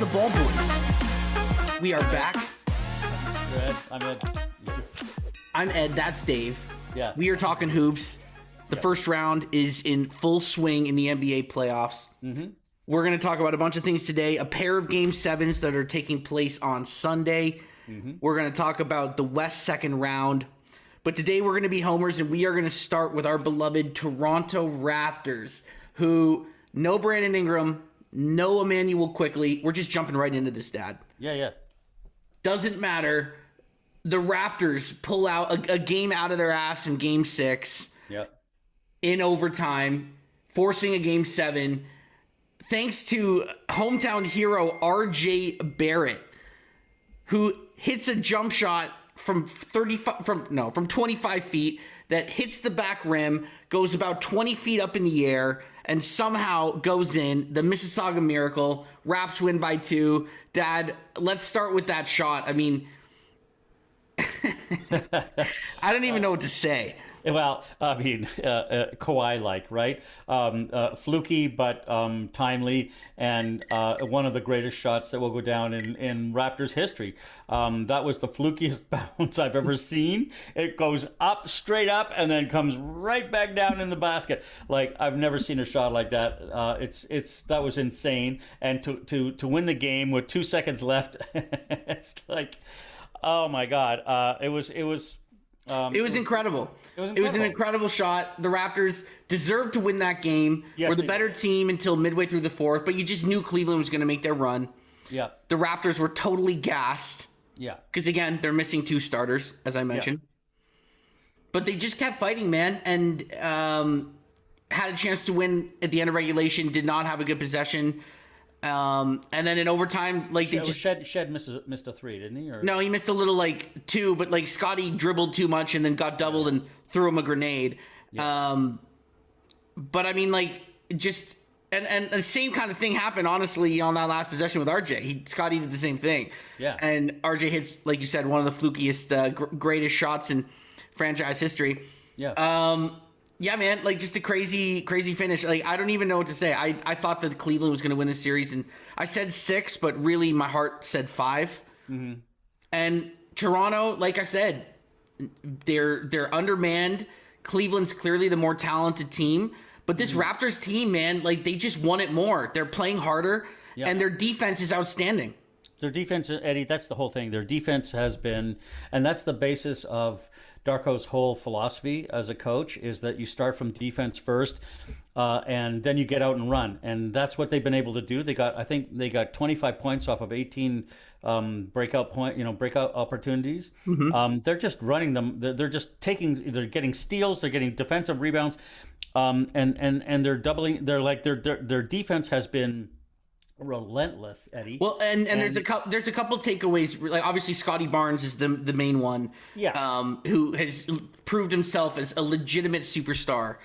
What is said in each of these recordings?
the ball, boys? We are back. You're Ed. I'm Ed. I'm Ed. That's Dave. Yeah. We are talking hoops. The first round is in full swing in the NBA playoffs. Mm-hmm. We're going to talk about a bunch of things today. A pair of Game 7s that are taking place on Sunday. Mm-hmm. We're going to talk about the West second round. But today we're going to be homers, and we are going to start with our beloved Toronto Raptors, who no Brandon Ingram, no Emmanuel Quickly. We're just jumping right into this, Dad. Yeah. Doesn't matter. The Raptors pull out a game out of their ass in Game 6 in overtime, forcing a Game 7, thanks to hometown hero RJ Barrett, who hits a jump shot from 25 feet that hits the back rim, goes about 20 feet up in the air, and somehow goes in. The Mississauga Miracle. Raps win by 2. Dad, let's start with that shot. I mean, I don't even know what to say. Well, I mean, Kawhi-like, right? Fluky, but timely, and one of the greatest shots that will go down in Raptors history. That was the flukiest bounce I've ever seen. It goes up, straight up, and then comes right back down in the basket. Like, I've never seen a shot like that. That was insane. And to win the game with 2 seconds left, it's like, oh my God! It was incredible. It was an incredible shot. The Raptors deserved to win that game. Yes, were the better team until midway through the fourth, but you just knew Cleveland was going to make their run. Yeah. The Raptors were totally gassed. Yeah. Because, again, they're missing 2 starters, as I mentioned. Yeah. But they just kept fighting, man, and had a chance to win at the end of regulation, did not have a good possession. And then in overtime, like Shed missed a 3, didn't he? Or? No, he missed a little 2, but Scotty dribbled too much and then got doubled and threw him a grenade. Yeah. But I mean, just and the same kind of thing happened, honestly, on that last possession with RJ. Scotty did the same thing. Yeah. And RJ hits, like you said, one of the flukiest, greatest shots in franchise history. Yeah. Yeah, man, just a crazy finish. I don't even know what to say. I thought that Cleveland was going to win this series, and I said 6, but really my heart said 5. Mm-hmm. And Toronto, like I said, they're undermanned. Cleveland's clearly the more talented team, but this Raptors team, man, they just want it more. They're playing harder, and their defense is outstanding. Their defense, Eddie, that's the whole thing. Their defense has been, and that's the basis of Darko's whole philosophy as a coach, is that you start from defense first, and then you get out and run, and that's what they've been able to do. I think they got 25 points off of 18 breakout opportunities. Mm-hmm. They're just running them. They're just they're getting steals, they're getting defensive rebounds, and they're doubling. Their defense has been relentless, Eddie. Well, and there's a couple takeaways. Obviously, Scotty Barnes is the main one. Yeah. Who has proved himself as a legitimate superstar.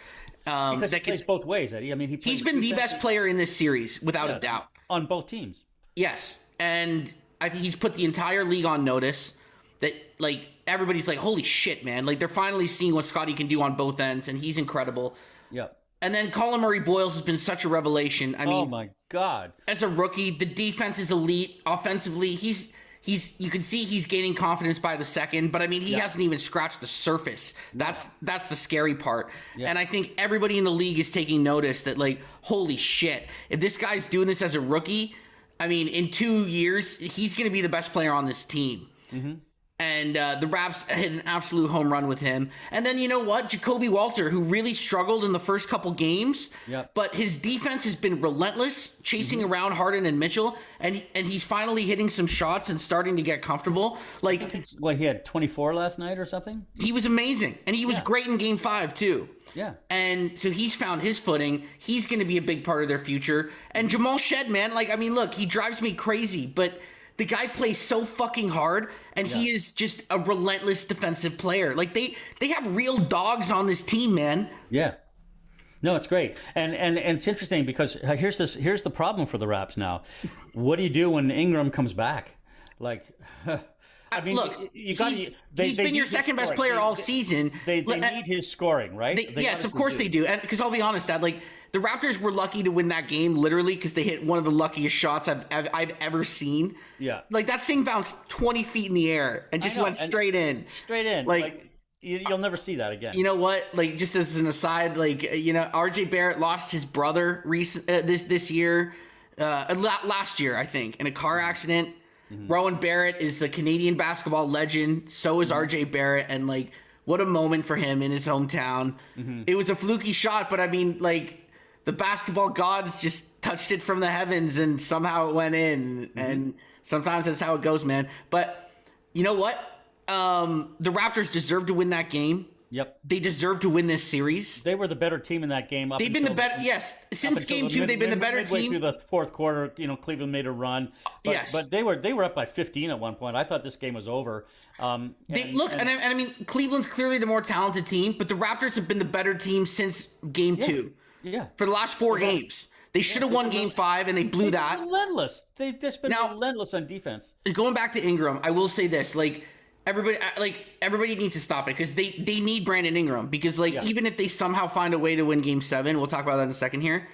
Because he plays both ways, Eddie. I mean, he's been the best player in this series without a doubt on both teams. Yes, and I think he's put the entire league on notice that everybody's like, holy shit, man! They're finally seeing what Scotty can do on both ends, and he's incredible. Yeah. And then Colin Murray-Boyles has been such a revelation. I mean, oh my God! As a rookie, the defense is elite. Offensively, he's you can see he's gaining confidence by the second. But I mean, he hasn't even scratched the surface. That's the scary part. Yeah. And I think everybody in the league is taking notice that holy shit, if this guy's doing this as a rookie, I mean, in 2 years he's going to be the best player on this team. Mm-hmm. And the Raps hit an absolute home run with him. And then, you know what? Jacoby Walter, who really struggled in the first couple games, but his defense has been relentless, chasing around Harden and Mitchell, and he's finally hitting some shots and starting to get comfortable. He had 24 last night or something? He was amazing. And he was great in Game 5, too. Yeah. And so he's found his footing. He's going to be a big part of their future. And Jamal Shed, man, look, he drives me crazy, but the guy plays so fucking hard, and he is just a relentless defensive player. They have real dogs on this team, man. Yeah. No, it's great. And it's interesting because here's the problem for the Raps now. What do you do when Ingram comes back? I mean, look, you got he's been your second best player all season. They need his scoring, right? Yes, of course they do. And because I'll be honest, Dad, like the Raptors were lucky to win that game, literally, because they hit one of the luckiest shots I've ever seen. Yeah, like that thing bounced 20 feet in the air and just went straight in. Straight in, like you'll never see that again. You know what? Like, just as an aside, like, RJ Barrett lost his brother this year, last year, I think, in a car accident. Rowan Barrett is a Canadian basketball legend. So is RJ Barrett. And, like, what a moment for him in his hometown. It was a fluky shot, but I mean, like, the basketball gods just touched it from the heavens and somehow it went in. And sometimes that's how it goes, man. But you know what? The Raptors deserve to win that game. Yep. They deserve to win this series. They were the better team in that game. They've been the better, yes. Since game 2, they've been the better team. Through the fourth quarter, Cleveland made a run. But, yes. But they were up by 15 at one point. I thought this game was over. I mean, Cleveland's clearly the more talented team, but the Raptors have been the better team since game 2. Yeah. For the last 4 games. They should have won game 5, and they blew that. Relentless. They've just been relentless on defense. Going back to Ingram, I will say this, everybody needs to stop it because they need Brandon Ingram because even if they somehow find a way to win game 7, we'll talk about that in a second here.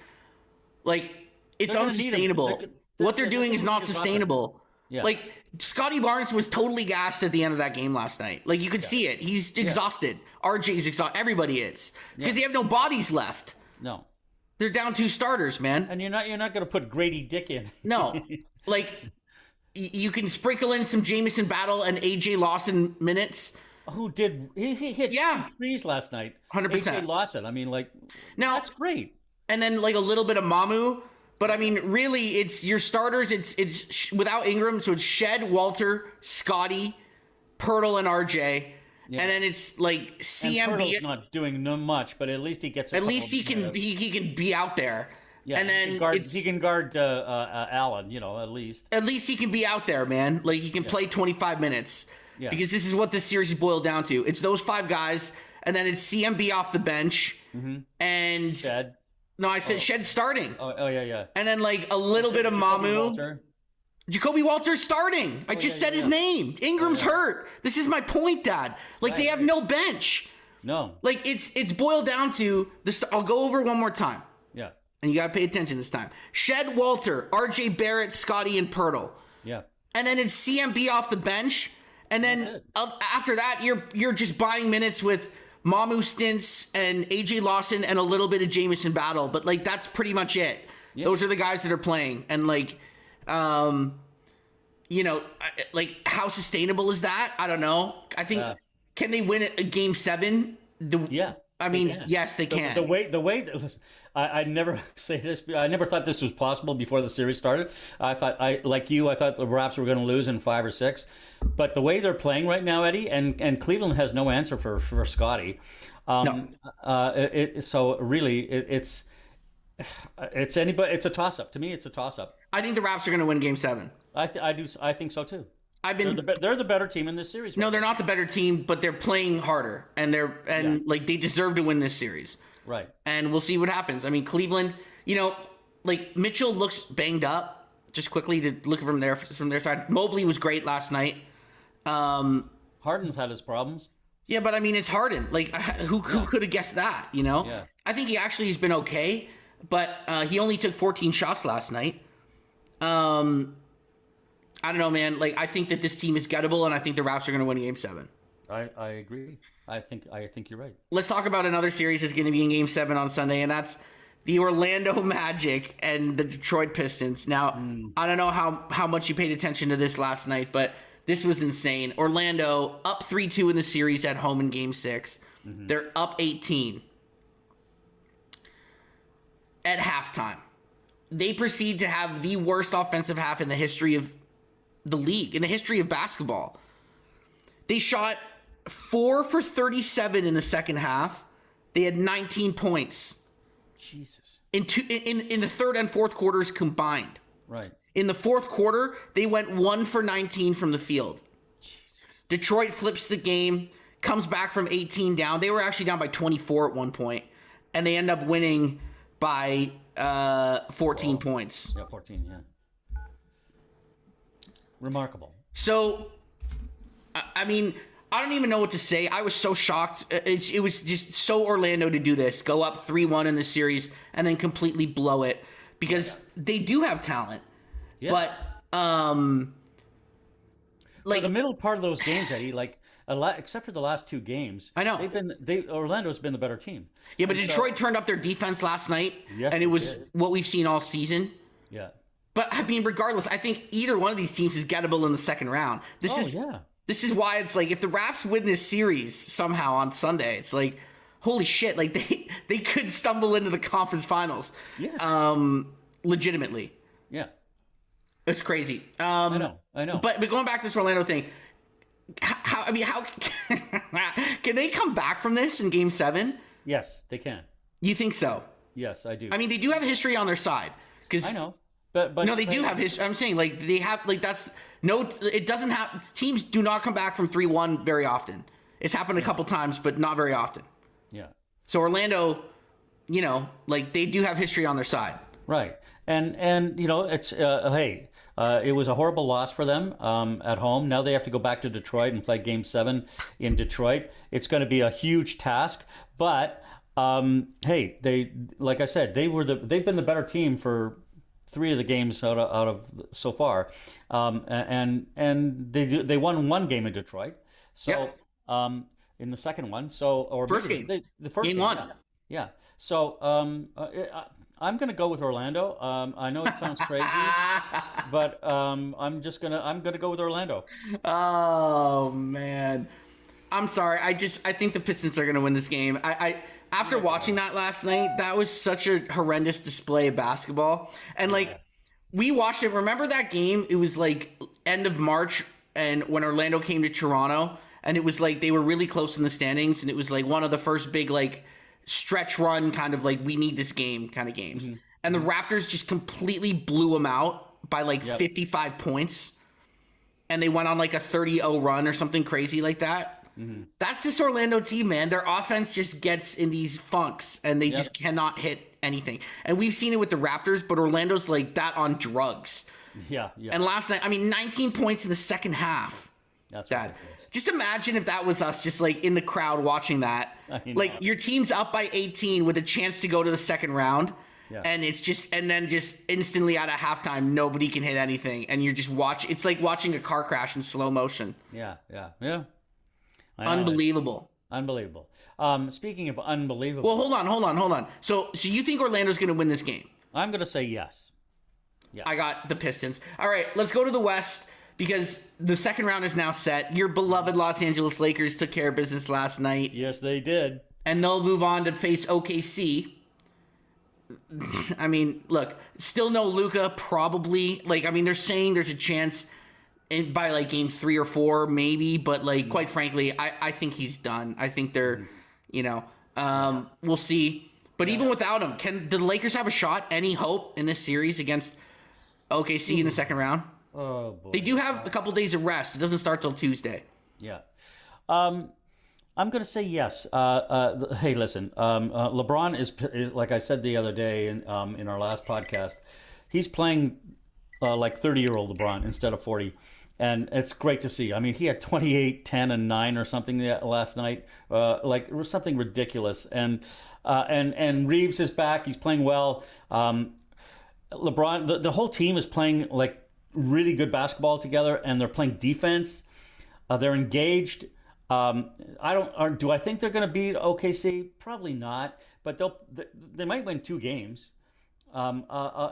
Like, it's unsustainable. What they're doing is not sustainable. Yeah. Like, Scotty Barnes was totally gassed at the end of that game last night. Like, you could see it. He's exhausted. RJ's exhausted. Everybody is because they have no bodies left. No. They're down 2 starters, man. And you're not going to put Grady Dick in. No. Like, you can sprinkle in some Jamison Battle and AJ Lawson minutes. Who did he hit 2 threes last night? 100%. AJ Lawson. I mean, now that's great. And then like a little bit of Mamu, but I mean, really, it's your starters. It's without Ingram, so it's Shed, Walter, Scotty, Pirtle, and RJ. Yeah. And then it's like CMB. And Pirtle's not doing much, but at least he gets. At least he can be out there. Yeah, and then he can guard Allen, at least. At least he can be out there, man. Like, he can play 25 minutes. Yeah. Because this is what this series is boiled down to. It's those 5 guys, and then it's CMB off the bench. And Shed. No, I said Shed starting. Oh, yeah. And then, like, a little bit of Mamu. Jacoby Walter's starting. I just said his name. Ingram's hurt. This is my point, Dad. Like, they have no bench. No. Like, it's boiled down to this. I'll go over one more time. Yeah. And you got to pay attention this time. Shed, Walter, RJ Barrett, Scotty, and Pirtle. Yeah. And then it's CMB off the bench. And then after that, you're just buying minutes with Mamu stints and AJ Lawson and a little bit of Jamison Battle. But, like, that's pretty much it. Yeah. Those are the guys that are playing. And, like, how sustainable is that? I don't know. I think, can they win a game 7? Yeah. I mean, yes, they can. The way I never say this. I never thought this was possible before the series started. I thought the Raps were going to lose in 5 or 6. But the way they're playing right now, Eddie, and Cleveland has no answer for Scotty. No. It's anybody. It's a toss up to me. It's a toss up. I think the Raps are going to win Game 7. I do. I think so too. They're the better team in this series. No, they're not the better team, but they're playing harder, and they deserve to win this series. Right. And we'll see what happens. I mean, Cleveland, Mitchell looks banged up. Just quickly to look from their side, Mobley was great last night. Harden's had his problems. Yeah, but I mean, it's Harden. Like, who could have guessed that? Yeah. I think he actually has been okay, but he only took 14 shots last night. I don't know, man. Like, I think that this team is gettable, and I think the Raps are going to win Game 7. I agree. I think you're right. Let's talk about another series that's going to be in Game 7 on Sunday, and that's the Orlando Magic and the Detroit Pistons. Now, I don't know how much you paid attention to this last night, but this was insane. Orlando up 3-2 in the series at home in Game 6. They're up 18 at halftime. They proceed to have the worst offensive half in the history of the league, in the history of basketball. They shot 4 for 37 in the second half. They had 19 points. Jesus. In the third and fourth quarters combined. Right. In the fourth quarter, they went 1 for 19 from the field. Jesus. Detroit flips the game, comes back from 18 down. They were actually down by 24 at one point, and they end up winning by 14 points. Yeah, 14, yeah. Remarkable. So, I mean, I don't even know what to say. I was so shocked. It was just so Orlando to do this, go up 3-1 in the series and then completely blow it, because they do have talent. Yeah. But like the middle part of those games, Eddie, like except for the last two games, I know Orlando's been the better team. Yeah, but Detroit turned up their defense last night, and it was what we've seen all season. Yeah. But I mean, regardless, I think either one of these teams is gettable in the second round. This is why it's like, if the Raps win this series somehow on Sunday, it's like, holy shit, like they could stumble into the conference finals. Yeah. Legitimately. Yeah. It's crazy. I know. But going back to this Orlando thing, how can they come back from this in Game 7? Yes, they can. You think so? Yes, I do. I mean, they do have history on their side. I know. But no, they do have history. I'm saying, like, they have, like, that's no, it doesn't have, teams do not come back from 3-1 very often. It's happened a couple times, but not very often. Yeah. So Orlando, you know, like, they do have history on their side. Right. And you know, it's, hey, it was a horrible loss for them at home. Now they have to go back to Detroit and play Game 7 in Detroit. It's going to be a huge task, but hey, they, like I said, they've been the better team for 3 of the games out of so far, and they won one game in Detroit. So in the second one, or first game, the first game 1. Yeah. So I'm going to go with Orlando. I know it sounds crazy, but I'm gonna go with Orlando. Oh man, I'm sorry. I think the Pistons are going to win this game. After watching that last night, that was such a horrendous display of basketball. And, like, we watched it. Remember that game? It was, like, end of March, and when Orlando came to Toronto, and it was, like, they were really close in the standings, and it was, like, one of the first big, like, stretch run kind of, like, we need this game kind of games. Mm-hmm. And the Raptors just completely blew them out by, like, 55 points. And they went on, like, a 30-0 run or something crazy like that. Mm-hmm. That's this Orlando team, man. Their offense just gets in these funks, and they just cannot hit anything. And we've seen it with the Raptors, but Orlando's like that on drugs. Yeah. And last night, I mean, 19 points in the second half. That's bad. Just imagine if that was us, just like in the crowd watching that. Like, your team's up by 18 with a chance to go to the second round. Yeah. And then just instantly out of halftime, nobody can hit anything, and you're just it's like watching a car crash in slow motion. Yeah. Unbelievable. Speaking of unbelievable. Well, hold on. So you think Orlando's going to win this game? I'm going to say yes. Yeah. I got the Pistons. All right, let's go to the West, because the second round is now set. Your beloved Los Angeles Lakers took care of business last night. Yes, they did. And they'll move on to face OKC. I mean, look, still no Luka, probably. Like, I mean, they're saying there's a chance by like game 3 or 4, maybe, but like, quite frankly, I think he's done. I think they're, you know, we'll see. But even without him, can the Lakers have a shot? Any hope in this series against OKC in the second round? Oh boy. They do have a couple days of rest. It doesn't start till Tuesday. Yeah. I'm going to say yes. Hey, listen, LeBron is, like I said the other day in our last podcast, he's playing like 30-year-old LeBron instead of 40. And it's great to see. I mean, he had 28, 10, and 9 or something last night, like something ridiculous. And Reeves is back. He's playing well. LeBron, the whole team is playing like really good basketball together, and they're playing defense. They're engaged. Do I think they're going to beat OKC? Probably not, but they might win 2 games.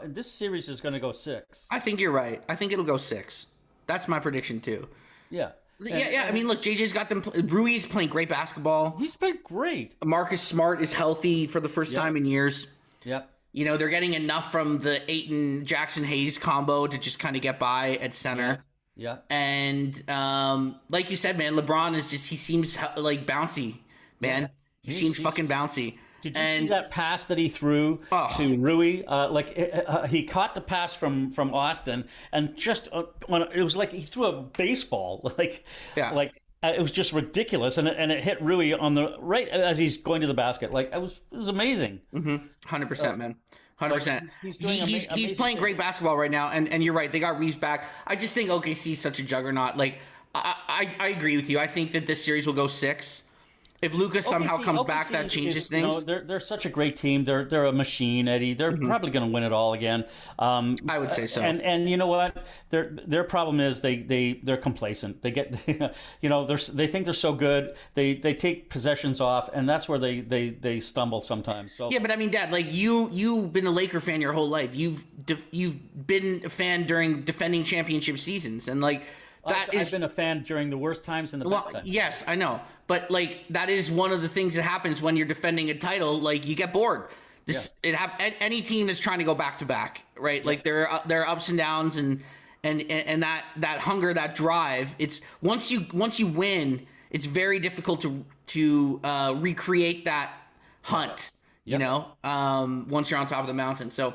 This series is going to go 6. I think you're right. I think it'll go 6. That's my prediction too. Yeah. I mean, look, JJ's got them. Rui's playing great basketball. He's been great. Marcus Smart is healthy for the first time in years. Yep. You know, they're getting enough from the Ayton Jackson Hayes combo to just kind of get by at center. Yeah. And like you said, man, LeBron is he seems like bouncy, man. He seems fucking bouncy. Did you see that pass that he threw to Rui? He caught the pass from Austin, and just it was like he threw a baseball. It was just ridiculous, and it hit Rui on the right as he's going to the basket. Like it was amazing. 100%, man. 100%. He's playing great basketball right now, and you're right. They got Reeves back. I just think OKC is such a juggernaut. Like, I agree with you. I think that this series will go 6. If Lucas somehow comes back, that changes things. They're such a great team. They're a machine, Eddie. They're probably going to win it all again. I would say so. And you know what? Their problem is they're complacent. They get they think they're so good. They take possessions off, and that's where they stumble sometimes. So yeah, but I mean, Dad, like you've been a Laker fan your whole life. You've been a fan during defending championship seasons, and like I've been a fan during the worst times and the best times. Yes, I know. But like that is one of the things that happens when you're defending a title. Like you get bored. Any team that's trying to go back to back, right? Yeah. Like there are ups and downs, and that hunger, that drive. It's once you win, it's very difficult to recreate that hunt. Yep. You know, once you're on top of the mountain. So.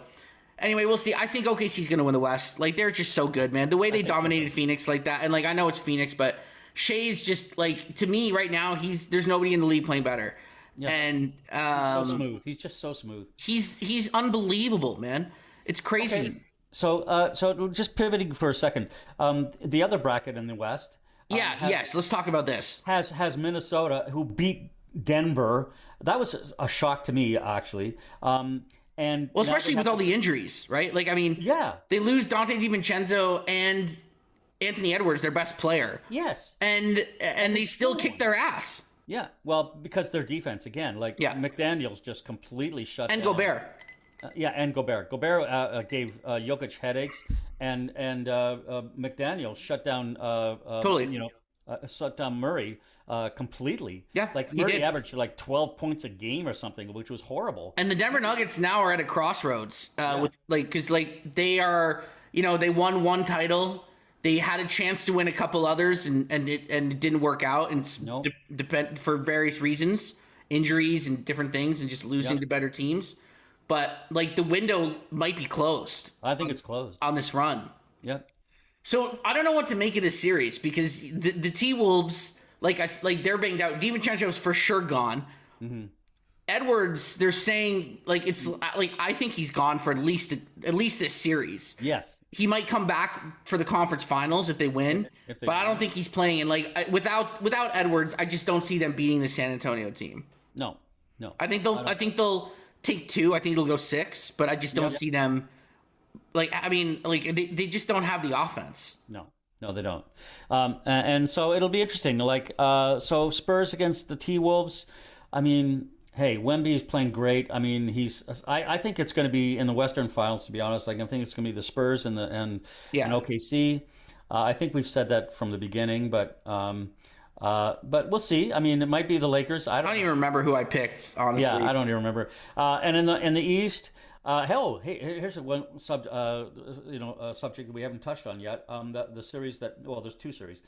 Anyway, we'll see. I think OKC's going to win the West. Like, they're just so good, man. The way they dominated Phoenix like that. And, like, I know it's Phoenix, but Shea's just, like, to me right now, there's nobody in the league playing better. Yeah. And he's so smooth. He's just so smooth. He's unbelievable, man. It's crazy. Okay. So just pivoting for a second. The other bracket in the West. Let's talk about this. Has Minnesota, who beat Denver. That was a shock to me, actually. And especially with all the injuries, right? Like, I mean, they lose Dante DiVincenzo and Anthony Edwards, their best player. Yes. And they still kick their ass. Yeah. Well, because their defense, again, McDaniels just completely shut down. And Gobert. And Gobert. Gobert gave Jokic headaches, and McDaniels shut down totally. Shut down Murray completely. Yeah, like Murray averaged like 12 points a game or something, which was horrible. And the Denver Nuggets now are at a crossroads with because they are, they won one title, they had a chance to win a couple others, and it didn't work out, and depend for various reasons, injuries and different things, and just losing to better teams. But like the window might be closed. I think it's closed on this run. Yep. So I don't know what to make of this series because the T-Wolves, they're banged out. DiVincenzo's for sure gone. Mm-hmm. Edwards, they're saying it's like I think he's gone for at least this series. Yes. He might come back for the conference finals if they win, but I don't think he's playing. And without Edwards, I just don't see them beating the San Antonio team. No. I think they'll take 2. I think it'll go 6, but I just don't see them. They just don't have the offense. No, they don't. And so it'll be interesting. So Spurs against the T-Wolves. I mean, hey, Wemby's playing great. I mean, I think it's going to be in the Western Finals, to be honest. I think it's going to be the Spurs and OKC. I think we've said that from the beginning, but we'll see. I mean, it might be the Lakers. I don't even remember who I picked, honestly. Yeah, I don't even remember. And in the East. Here's one subject that we haven't touched on yet. The series there's 2 series.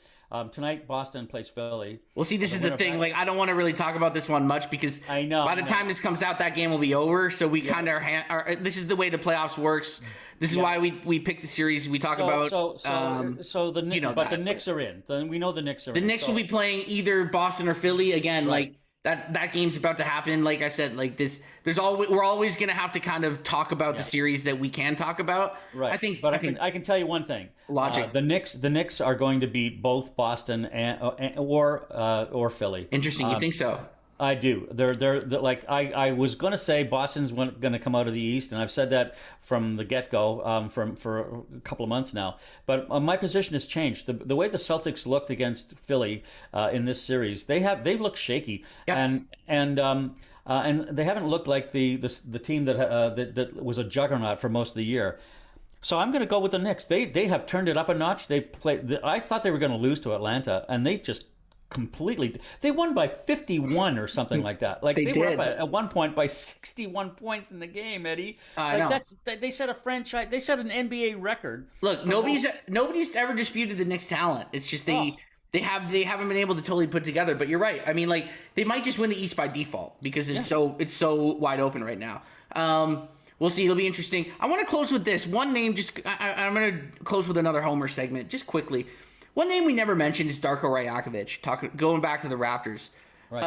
Tonight, Boston plays Philly. Well, see, this is the thing. I don't want to really talk about this one much because I know by the time this comes out, that game will be over. So we kind of this is the way the playoffs works. This is why we pick the series. We talk about. The Knicks are in. We know the Knicks are in. The Knicks will be playing either Boston or Philly again. Right. That game's about to happen. Like I said, we're always going to have to kind of talk about the series that we can talk about. Right. I can tell you one thing. Logic. The Knicks are going to beat both Boston or Philly. Interesting. You think so? I do. They're like I was going to say Boston's going to come out of the East, and I've said that from the get-go for a couple of months now. But my position has changed. The way the Celtics looked against Philly in this series, they've looked shaky, and they haven't looked like the team that was a juggernaut for most of the year. So I'm going to go with the Knicks. They have turned it up a notch. I thought they were going to lose to Atlanta, and they just they won by 51 or something like that. They were up at one point by 61 points in the game, Eddie. I know. They set a franchise. They set an NBA record. Look, nobody's ever disputed the Knicks' talent. It's just they haven't been able to totally put together. But you're right. I mean, they might just win the East by default because it's so wide open right now. We'll see. It'll be interesting. I want to close with this one name. I'm going to close with another Homer segment just quickly. One name we never mentioned is Darko Rajakovic, going back to the Raptors. Right.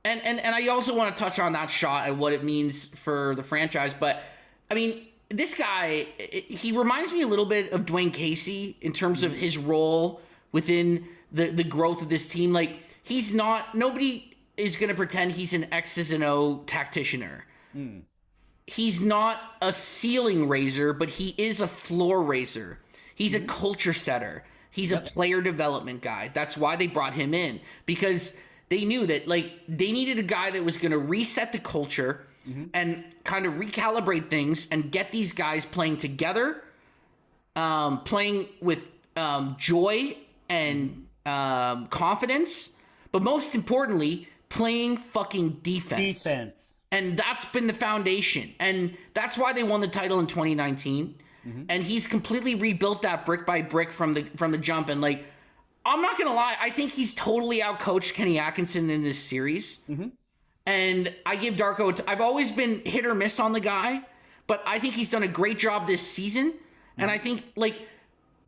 And I also want to touch on that shot and what it means for the franchise. But, I mean, this guy, he reminds me a little bit of Dwayne Casey in terms of his role within the growth of this team. Like, he's not, nobody is going to pretend he's an X's and O tacticianer. He's not a ceiling raiser, but he is a floor raiser. He's a culture setter. He's a player development guy. That's why they brought him in, because they knew that, like, they needed a guy that was going to reset the culture and kind of recalibrate things and get these guys playing together, playing with joy and confidence, but most importantly, playing fucking defense. And that's been the foundation. And that's why they won the title in 2019. And he's completely rebuilt that brick by brick from the jump. And, like, I'm not going to lie, I think he's totally outcoached Kenny Atkinson in this series. And I give Darko, I've always been hit or miss on the guy, but I think he's done a great job this season. And I think, like,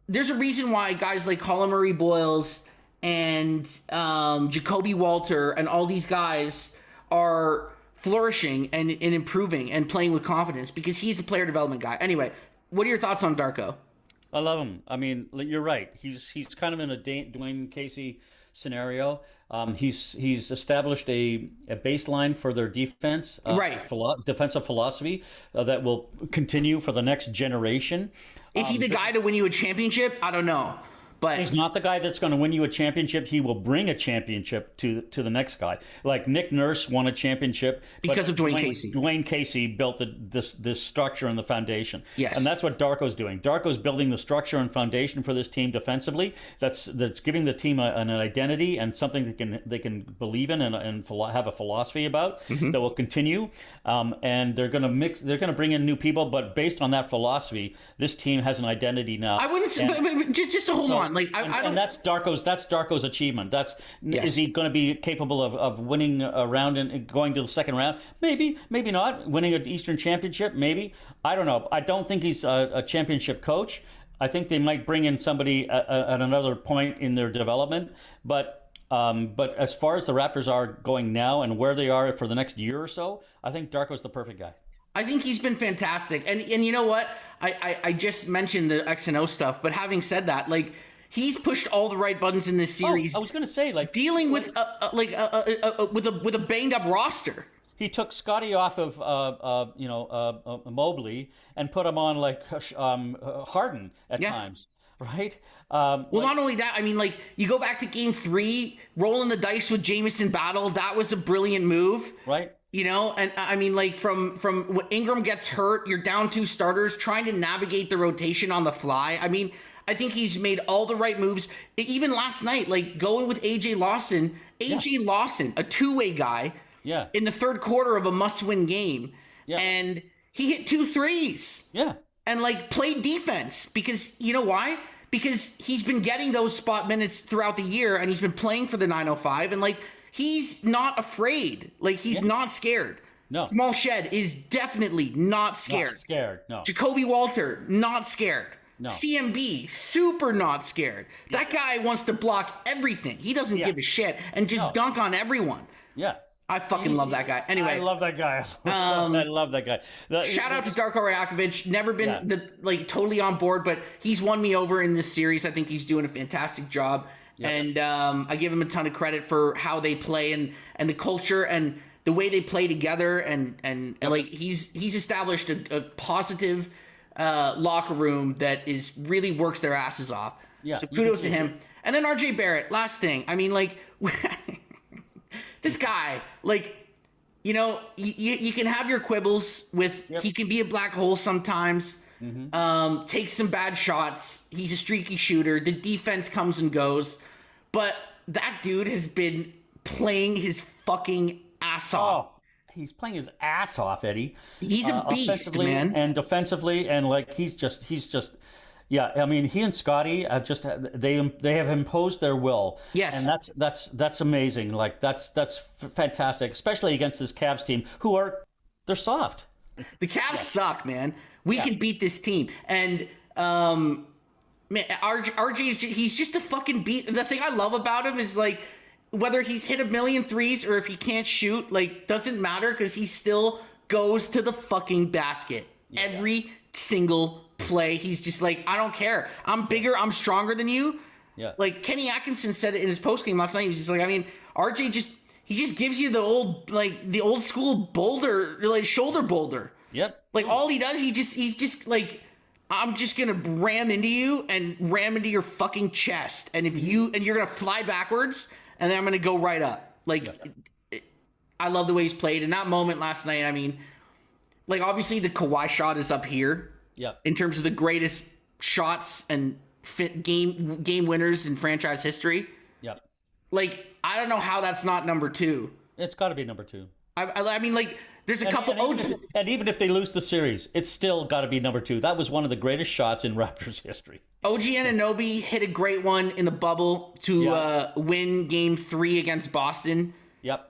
there's a reason why guys like Colin Murray Boyles and Jacoby Walter and all these guys are flourishing and improving and playing with confidence, because he's a player development guy. Anyway, what are your thoughts on Darko? I love him. I mean, you're right. He's kind of in a Dwayne Casey scenario. He's established a baseline for their defense, defensive philosophy that will continue for the next generation. Is he the guy to win you a championship? I don't know. But he's not the guy that's going to win you a championship. He will bring a championship to the next guy. Like Nick Nurse won a championship because of Dwayne Casey. Dwayne Casey built this structure and the foundation. Yes, and that's what Darko's doing. Darko's building the structure and foundation for this team defensively. That's giving the team an identity and something they can believe in and have a philosophy about that will continue. And they're going to bring in new people, but based on that philosophy, this team has an identity now. I wouldn't say, but just to hold on. Like, I don't... and that's Darko's achievement. Is he going to be capable of winning a round and going to the second round? Maybe not. Winning an Eastern Championship? Maybe. I don't know. I don't think he's a championship coach. I think they might bring in somebody at another point in their development. But as far as the Raptors are going now and where they are for the next year or so, I think Darko's the perfect guy. I think he's been fantastic. And you know what? I just mentioned the X and O stuff, but having said that, like, he's pushed all the right buttons in this series. I was going to say, like, dealing with with a banged up roster. He took Scotty off of Mobley and put him on like Harden at times, right? Not only that, I mean, like, you go back to Game 3, rolling the dice with Jamison Battle. That was a brilliant move, right? You know, and I mean, like, from when Ingram gets hurt, you're down 2 starters, trying to navigate the rotation on the fly. I mean, I think he's made all the right moves. Even last night, like, going with AJ Lawson, a two-way guy, in the third quarter of a must-win game, and he hit 2 threes, and, like, played defense, because you know why? Because he's been getting those spot minutes throughout the year, and he's been playing for the 905, and, like, he's not afraid. Like, he's not scared. No. Jamal Shed is definitely not scared. Not scared, no. Jacoby Walter, not scared. No. CMB, super not scared. That guy wants to block everything. He doesn't give a shit and just dunk on everyone. Yeah. I fucking love that guy. Anyway. I love that guy. I love that guy. Shout out to Darko Rajakovic. Never been totally on board, but he's won me over in this series. I think he's doing a fantastic job. Yeah. And I give him a ton of credit for how they play and the culture and the way they play together. And like, he's established a positive locker room that really works their asses off. Yeah, so kudos to him. And then RJ Barrett, last thing. I mean, like, this guy, like, you know, you can have your quibbles with, he can be a black hole sometimes, takes some bad shots. He's a streaky shooter. The defense comes and goes. But that dude has been playing his fucking ass off. He's playing his ass off, Eddie. He's a beast, man. And defensively, and like he's just. Yeah, I mean, he and Scotty have they have imposed their will. Yes, and that's amazing. Like that's fantastic, especially against this Cavs team, they're soft. The Cavs suck, man. We can beat this team, and man, RJ he's just a fucking beat. The thing I love about him is, like, whether he's hit 1,000,000 threes or if he can't shoot, like, doesn't matter, because he still goes to the fucking basket every single play. He's just like, I don't care. I'm bigger. I'm stronger than you. Yeah. Like Kenny Atkinson said it in his postgame last night. He was just like, I mean, RJ just gives you the old school boulder, like shoulder boulder. Yep. Like all he does, he's just like, I'm just gonna ram into you and ram into your fucking chest, and you're gonna fly backwards, and then I'm gonna go right up. Like, I love the way he's played. In that moment last night, I mean, like obviously the Kawhi shot is up here. Yep. In terms of the greatest shots and game winners in franchise history. Yep. Like, I don't know how that's not number 2. It's got to be number 2. I mean, like, there's a couple. And even if they lose the series, it's still got to be number 2. That was one of the greatest shots in Raptors history. OG Anunoby hit a great one in the bubble to win Game 3 against Boston. Yep.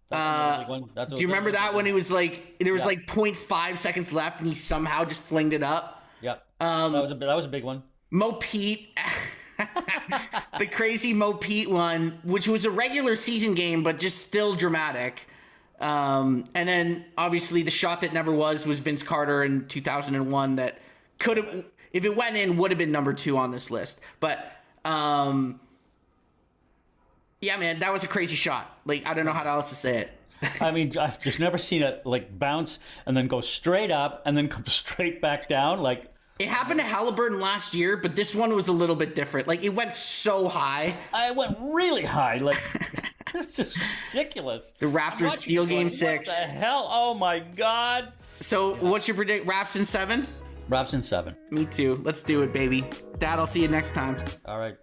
That's a big one. Do you remember that when it was like there was like 0.5 seconds left and he somehow just flinged it up? Yep. That was a big one. Mo Pete, the crazy Mo Pete one, which was a regular season game, but just still dramatic. And then obviously the shot that never was Vince Carter in 2001 that could have, if it went in, would have been number 2 on this list. But yeah, man, that was a crazy shot. Like, I don't know how else to say it. I mean, I've just never seen it like bounce and then go straight up and then come straight back down. Like, it happened to Halliburton last year, but this one was a little bit different. Like, it went so high. I went really high. Like, it's just ridiculous. The Raptors steal Game 6. What the hell? Oh, my God. So, what's your predict? Raps in 7? Raps in 7. Me too. Let's do it, baby. Dad, I'll see you next time. All right.